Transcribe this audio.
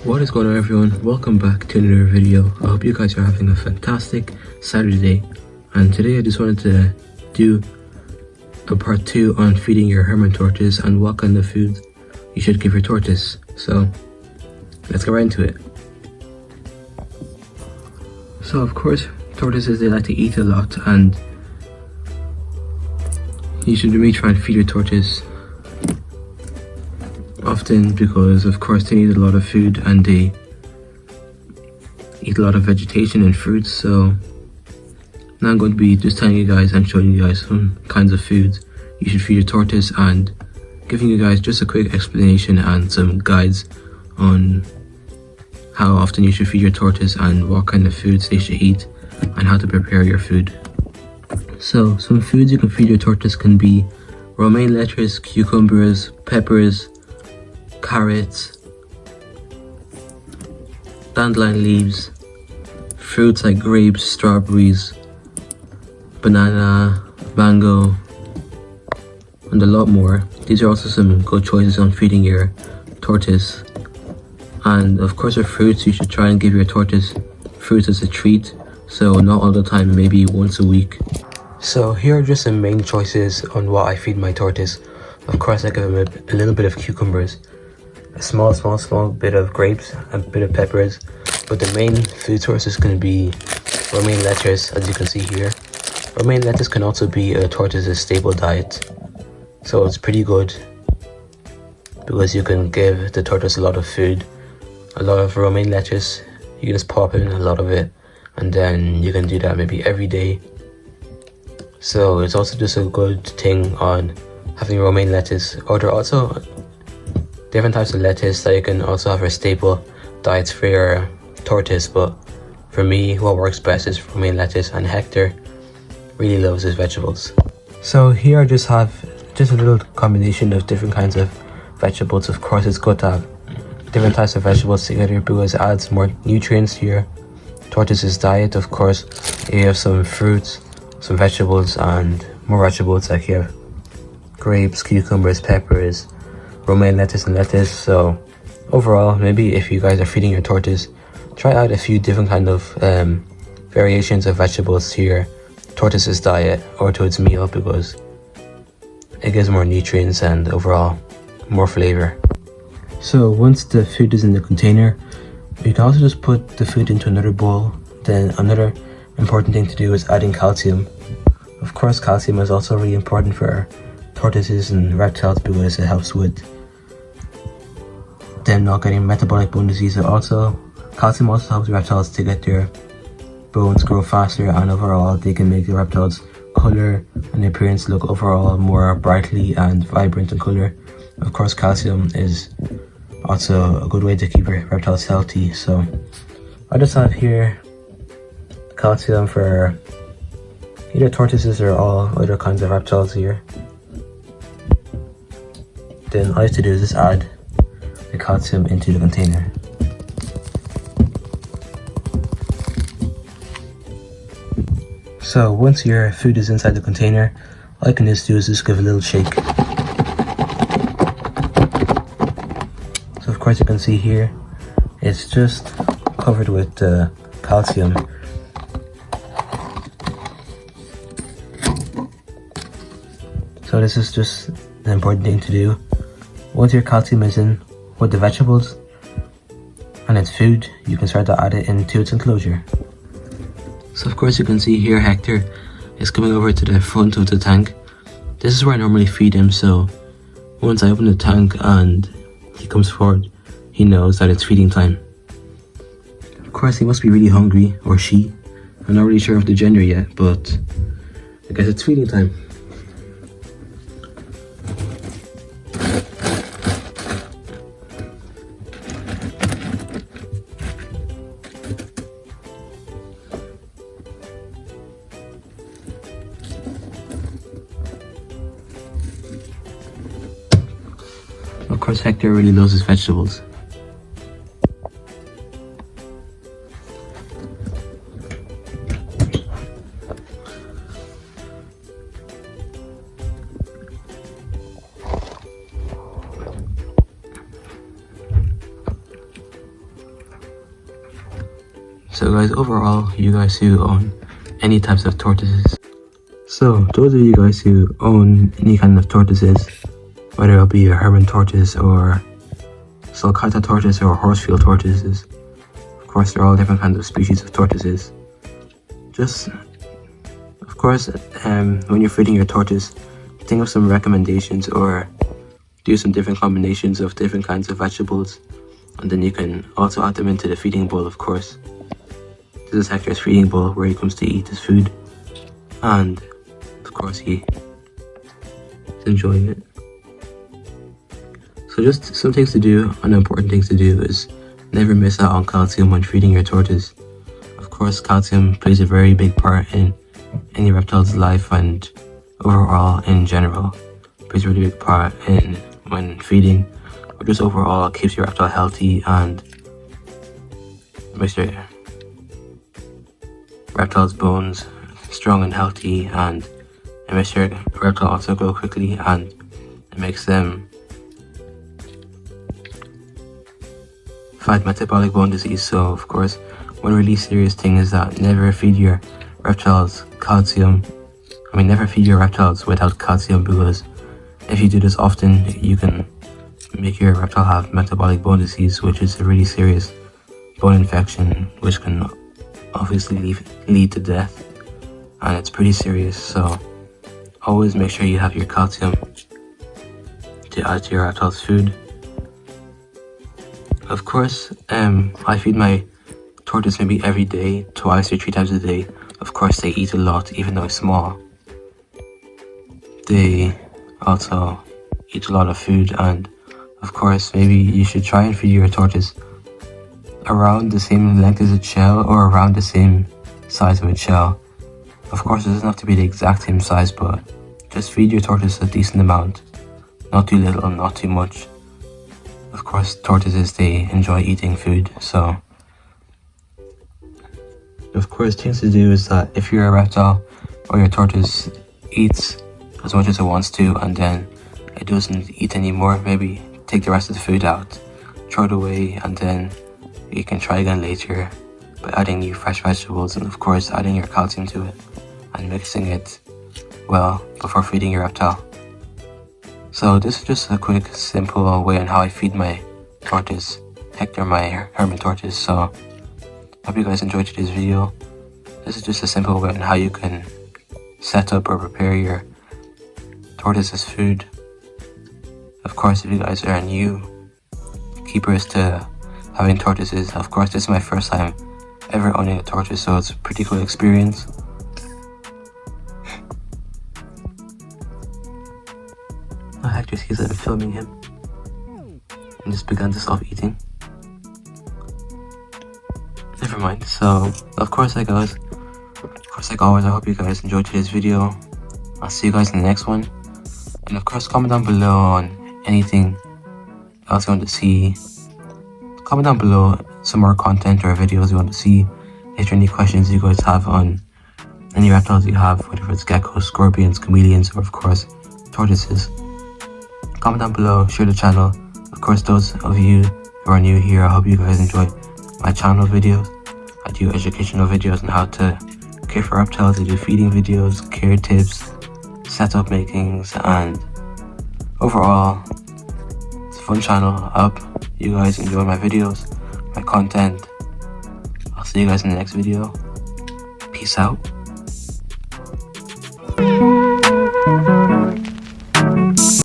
What is going on, everyone? Welcome back to another video. I hope you guys are having a fantastic Saturday, and today I just wanted to do a part 2 on feeding your hermit tortoise and what kind of food you should give your tortoise. So let's get right into it. So of course, tortoises, they like to eat a lot, and you should really try and feed your tortoise often, because of course they need a lot of food and they eat a lot of vegetation and fruits. So now I'm going to be just telling you guys and showing you guys some kinds of foods you should feed your tortoise, and giving you guys just a quick explanation and some guides on how often you should feed your tortoise and what kind of foods they should eat and how to prepare your food. So some foods you can feed your tortoise can be romaine lettuce, cucumbers, peppers, carrots, dandelion leaves, fruits like grapes, strawberries, banana, mango, and a lot more. These are also some good choices on feeding your tortoise. And of course, for fruits, you should try and give your tortoise fruits as a treat, so not all the time, maybe once a week. So here are just some main choices on what I feed my tortoise. Of course, I give him a little bit of cucumbers, a small bit of grapes, a bit of peppers, but the main food source is going to be romaine lettuce, as you can see here. Romaine lettuce can also be a tortoise's staple diet, so it's pretty good because you can give the tortoise a lot of food. A lot of romaine lettuce, you can just pop in a lot of it, and then you can do that maybe every day. So it's also just a good thing on having romaine lettuce. Or there are also different types of lettuce that you can also have for staple diets for your tortoise, but for me, what works best is romaine lettuce, and Hector really loves his vegetables. So here I just have a little combination of different kinds of vegetables. Of course, it's good to have different types of vegetables together because it adds more nutrients to your tortoise's diet. Of course, you have some fruits, some vegetables, and more vegetables like you have grapes, cucumbers, peppers, romaine lettuce, and lettuce. So overall, maybe if you guys are feeding your tortoise, try out a few different kind of variations of vegetables to your tortoise's diet or to its meal, because it gives more nutrients and overall more flavor. So once the food is in the container, you can also just put the food into another bowl. Then another important thing to do is adding calcium. Of course, calcium is also really important for tortoises and reptiles because it helps with them not getting metabolic bone disease. Calcium also helps reptiles to get their bones grow faster, and overall they can make the reptiles color and appearance look overall more brightly and vibrant in color. Of course, calcium is also a good way to keep your reptiles healthy. So I just have here calcium for either tortoises or all other kinds of reptiles here. Then all I have to do is just add the calcium into the container. So once your food is inside the container, all I can just do is just give a little shake. So of course you can see here, it's just covered with calcium. So this is just an important thing to do. Once your calcium is in with the vegetables and its food, you can start to add it into its enclosure. So of course you can see here Hector is coming over to the front of the tank. This is where I normally feed him, so once I open the tank and he comes forward, he knows that it's feeding time. Of course he must be really hungry, or she. I'm not really sure of the gender yet, but I guess it's feeding time. Of course, Hector really loves his vegetables. So guys, overall, you guys who own any types of tortoises, so those of you guys who own any kind of tortoises, whether it be a Herman tortoise or sulcata tortoise or horsefield tortoises, of course they're all different kinds of species of tortoises. Just, of course, when you're feeding your tortoise, think of some recommendations or do some different combinations of different kinds of vegetables, and then you can also add them into the feeding bowl, of course. This is Hector's feeding bowl where he comes to eat his food, and of course he is enjoying it. So just some things to do, and important things to do is never miss out on calcium when feeding your tortoise. Of course, calcium plays a very big part in any reptile's life and overall in general. It plays a really big part in when feeding, or just overall keeps your reptile healthy and makes your reptile's bones strong and healthy, and it makes your reptile also grow quickly, and it makes them fight metabolic bone disease. So of course, one really serious thing is that never feed your reptiles never feed your reptiles without calcium, because if you do this often, you can make your reptile have metabolic bone disease, which is a really serious bone infection, which can obviously lead to death, and it's pretty serious. So always make sure you have your calcium to add to your reptile's food. Of course, I feed my tortoise maybe every day, 2 or 3 times a day. Of course, they eat a lot, even though it's small. They also eat a lot of food, and of course, maybe you should try and feed your tortoise around the same length as its shell, or around the same size of its shell. Of course, it doesn't have to be the exact same size, but just feed your tortoise a decent amount. Not too little, not too much. Of course, tortoises, they enjoy eating food, so of course, things to do is that if you're a reptile or your tortoise eats as much as it wants to and then it doesn't eat anymore, maybe take the rest of the food out, throw it away, and then you can try again later by adding new fresh vegetables, and of course adding your calcium to it and mixing it well before feeding your reptile. So this is just a quick, simple way on how I feed my tortoise, Hector, my Herman tortoise. So hope you guys enjoyed today's video. This is just a simple way on how you can set up or prepare your tortoise's food. Of course, if you guys are new keepers to having tortoises, of course this is my first time ever owning a tortoise, so it's a pretty cool experience. Hector sees that I'm filming him and just began to stop eating. Never mind. So of course, like always, I hope you guys enjoyed today's video. I'll see you guys in the next one, and of course comment down below on anything else you want to see. Comment down below some more content or videos you want to see. If there are any questions you guys have on any reptiles you have, whether it's geckos, scorpions, chameleons, or of course tortoises, comment down below, share the channel. Of course, those of you who are new here, I hope you guys enjoy my channel videos. I do educational videos on how to care for reptiles. I do feeding videos, care tips, setup makings, and overall it's a fun channel. I hope you guys enjoy my videos, my content. I'll see you guys in the next video. Peace out.